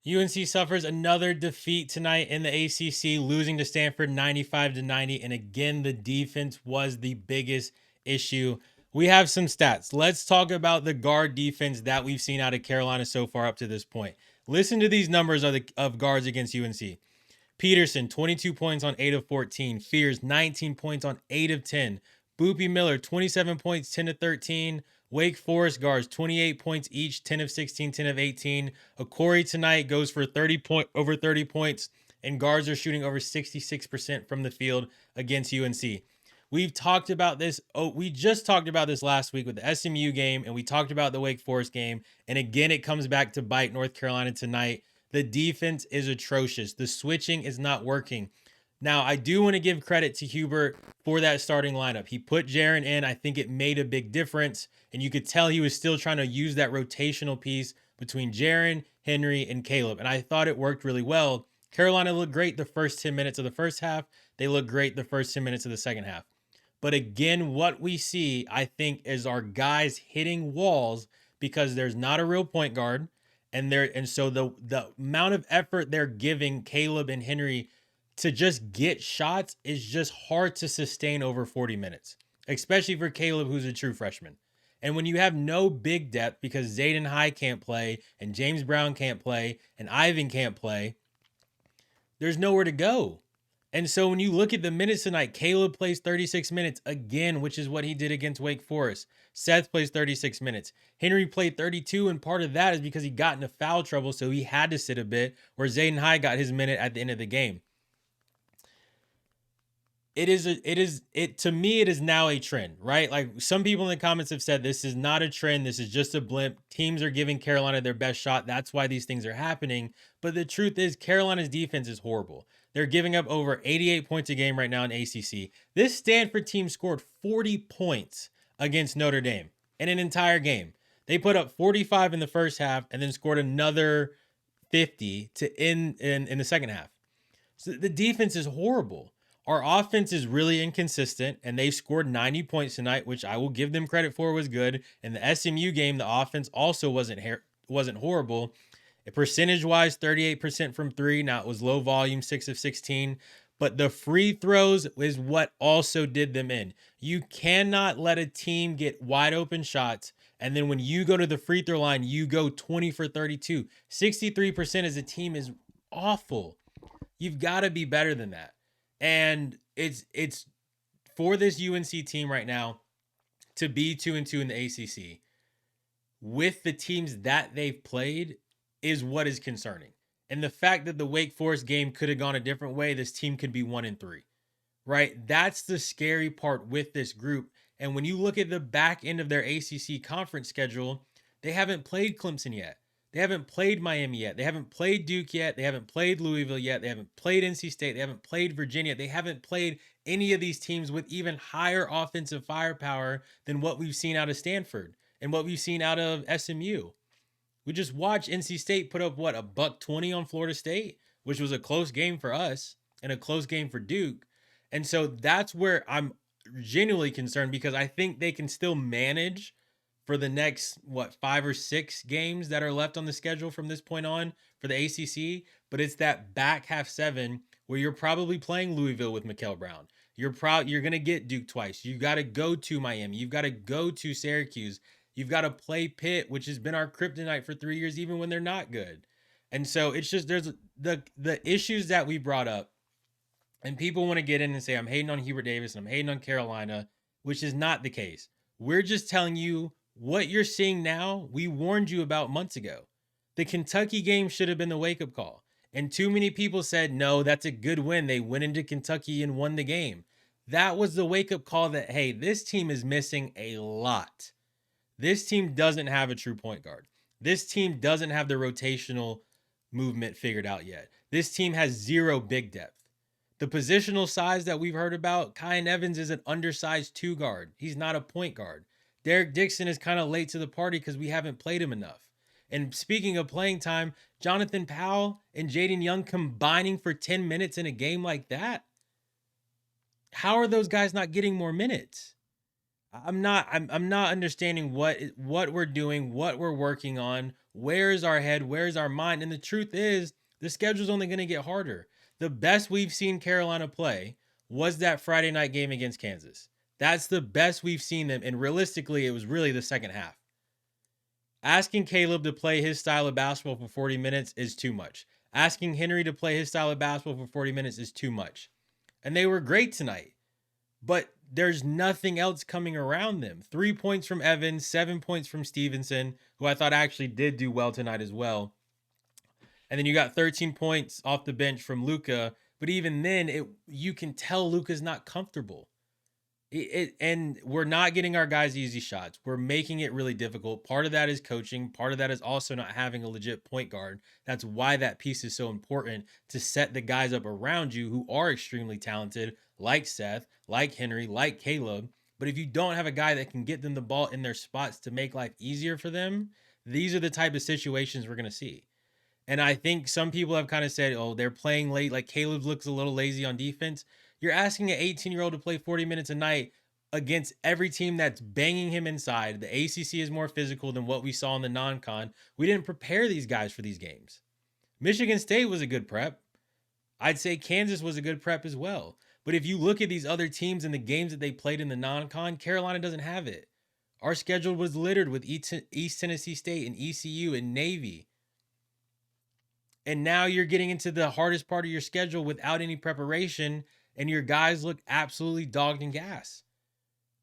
UNC suffers another defeat tonight in the ACC, losing to Stanford 95-90. And again, the defense was the biggest issue. We have some stats. Let's talk about the guard defense that we've seen out of Carolina so far up to this point. Listen to these numbers of guards against UNC. Peterson, 22 points on 8 of 14. Fears, 19 points on 8 of 10. Boopy Miller, 27 points, 10 of 13. Wake Forest guards, 28 points each, 10 of 16, 10 of 18. Okori tonight goes for over 30 points, and guards are shooting over 66% from the field against UNC. We've talked about this. Oh, we just talked about this last week with the SMU game, and we talked about the Wake Forest game. And again, it comes back to bite North Carolina tonight. The defense is atrocious. The switching is not working. Now, I do want to give credit to Hubert for that starting lineup. He put Jaron in. I think it made a big difference. And you could tell he was still trying to use that rotational piece between Jaron, Henry, and Caleb. And I thought it worked really well. Carolina looked great the first 10 minutes of the first half. They looked great the first 10 minutes of the second half. But again, what we see, I think, is our guys hitting walls because there's not a real point guard. And so the amount of effort they're giving Caleb and Henry to just get shots is just hard to sustain over 40 minutes, especially for Caleb, who's a true freshman. And when you have no big depth because Zayden High can't play and James Brown can't play and Ivan can't play, there's nowhere to go. And so when you look at the minutes tonight, Caleb plays 36 minutes again, which is what he did against Wake Forest. Seth plays 36 minutes. Henry played 32, and part of that is because he got into foul trouble, so he had to sit a bit, where Zayden High got his minute at the end of the game. To me, it is now a trend, right? Like some people in the comments have said, this is not a trend. This is just a blimp. Teams are giving Carolina their best shot. That's why these things are happening. But the truth is Carolina's defense is horrible. They're giving up over 88 points a game right now in ACC. This Stanford team scored 40 points against Notre Dame in an entire game. They put up 45 in the first half and then scored another 50 to end in the second half. So the defense is horrible. Our offense is really inconsistent, and they scored 90 points tonight, which I will give them credit for was good. In the SMU game, the offense also wasn't horrible. Percentage-wise, 38% from three. Now, it was low volume, 6 of 16. But the free throws is what also did them in. You cannot let a team get wide open shots, and then when you go to the free throw line, you go 20 for 32. 63% as a team is awful. You've got to be better than that. And it's for this UNC team right now to be 2-2 in the ACC with the teams that they've played is what is concerning. And the fact that the Wake Forest game could have gone a different way, this team could be 1-3, right? That's the scary part with this group. And when you look at the back end of their ACC conference schedule, they haven't played Clemson yet. They haven't played Miami yet. They haven't played Duke yet. They haven't played Louisville yet. They haven't played NC State. They haven't played Virginia. They haven't played any of these teams with even higher offensive firepower than what we've seen out of Stanford and what we've seen out of SMU. We just watched NC State put up, a $120 on Florida State, which was a close game for us and a close game for Duke. And so that's where I'm genuinely concerned because I think they can still manage for the next, 5 or 6 games that are left on the schedule from this point on for the ACC. But it's that back half 7 where you're probably playing Louisville with Mikael Brown. You're going to get Duke twice. You got to go to Miami. You've got to go to Syracuse. You've got to play Pitt, which has been our kryptonite for 3 years, even when they're not good. And so it's just, there's the issues that we brought up, and people want to get in and say, I'm hating on Hubert Davis and I'm hating on Carolina, which is not the case. We're just telling you what you're seeing now, we warned you about months ago. The Kentucky game should have been the wake-up call. And too many people said, no, that's a good win. They went into Kentucky and won the game. That was the wake-up call that, hey, this team is missing a lot. This team doesn't have a true point guard. This team doesn't have the rotational movement figured out yet. This team has zero big depth. The positional size that we've heard about, Kyan Evans is an undersized 2 guard. He's not a point guard. Derek Dixon is kind of late to the party because we haven't played him enough. And speaking of playing time, Jonathan Powell and Jaden Young combining for 10 minutes in a game like that. How are those guys not getting more minutes? I'm not understanding what we're doing, what we're working on, Where's our head? Where's our mind? And the truth is, the schedule's only going to get harder. The best we've seen Carolina play was that Friday night game against Kansas. That's the best we've seen them. And realistically, it was really the second half. Asking Caleb to play his style of basketball for 40 minutes is too much. Asking Henry to play his style of basketball for 40 minutes is too much. And they were great tonight, but there's nothing else coming around them. 3 points from Evans, 7 points from Stevenson, who I thought actually did do well tonight as well. And then you got 13 points off the bench from Luka. But even then, you can tell Luka's not comfortable. And we're not getting our guys easy shots. We're making it really difficult. Part of that is coaching. Part of that is also not having a legit point guard. That's why that piece is so important, to set the guys up around you who are extremely talented, like Seth, like Henry, like Caleb. But if you don't have a guy that can get them the ball in their spots to make life easier for them, these are the type of situations we're going to see. And I think some people have kind of said, oh, they're playing late. Like Caleb looks a little lazy on defense. You're asking an 18-year-old to play 40 minutes a night against every team that's banging him inside. The ACC is more physical than what we saw in the non-con. We didn't prepare these guys for these games. Michigan State was a good prep. I'd say Kansas was a good prep as well. But if you look at these other teams and the games that they played in the non-con, Carolina doesn't have it. Our schedule was littered with East Tennessee State and ECU and Navy. And now you're getting into the hardest part of your schedule without any preparation, and your guys look absolutely dogged and gas.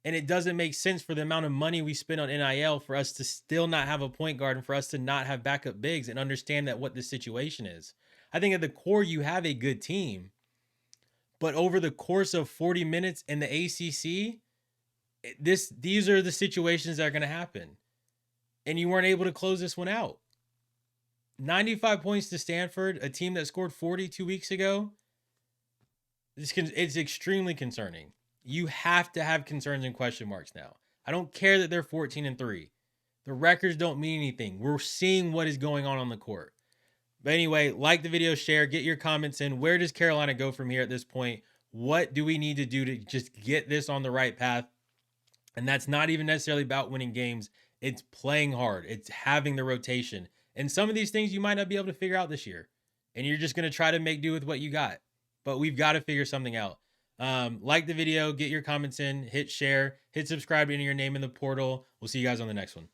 And it doesn't make sense for the amount of money we spend on NIL for us to still not have a point guard and for us to not have backup bigs and understand that what the situation is. I think at the core, you have a good team. But over the course of 40 minutes in the ACC, these are the situations that are going to happen. And you weren't able to close this one out. 95 points to Stanford, a team that scored 40 2 weeks ago. It's extremely concerning. You have to have concerns and question marks now. I don't care that they're 14-3. The records don't mean anything. We're seeing what is going on the court. But anyway, like the video, share, get your comments in. Where does Carolina go from here at this point? What do we need to do to just get this on the right path? And that's not even necessarily about winning games. It's playing hard. It's having the rotation. And some of these things you might not be able to figure out this year. And you're just going to try to make do with what you got. But we've got to figure something out. Like the video, get your comments in, hit share, hit subscribe, enter your name in the portal. We'll see you guys on the next one.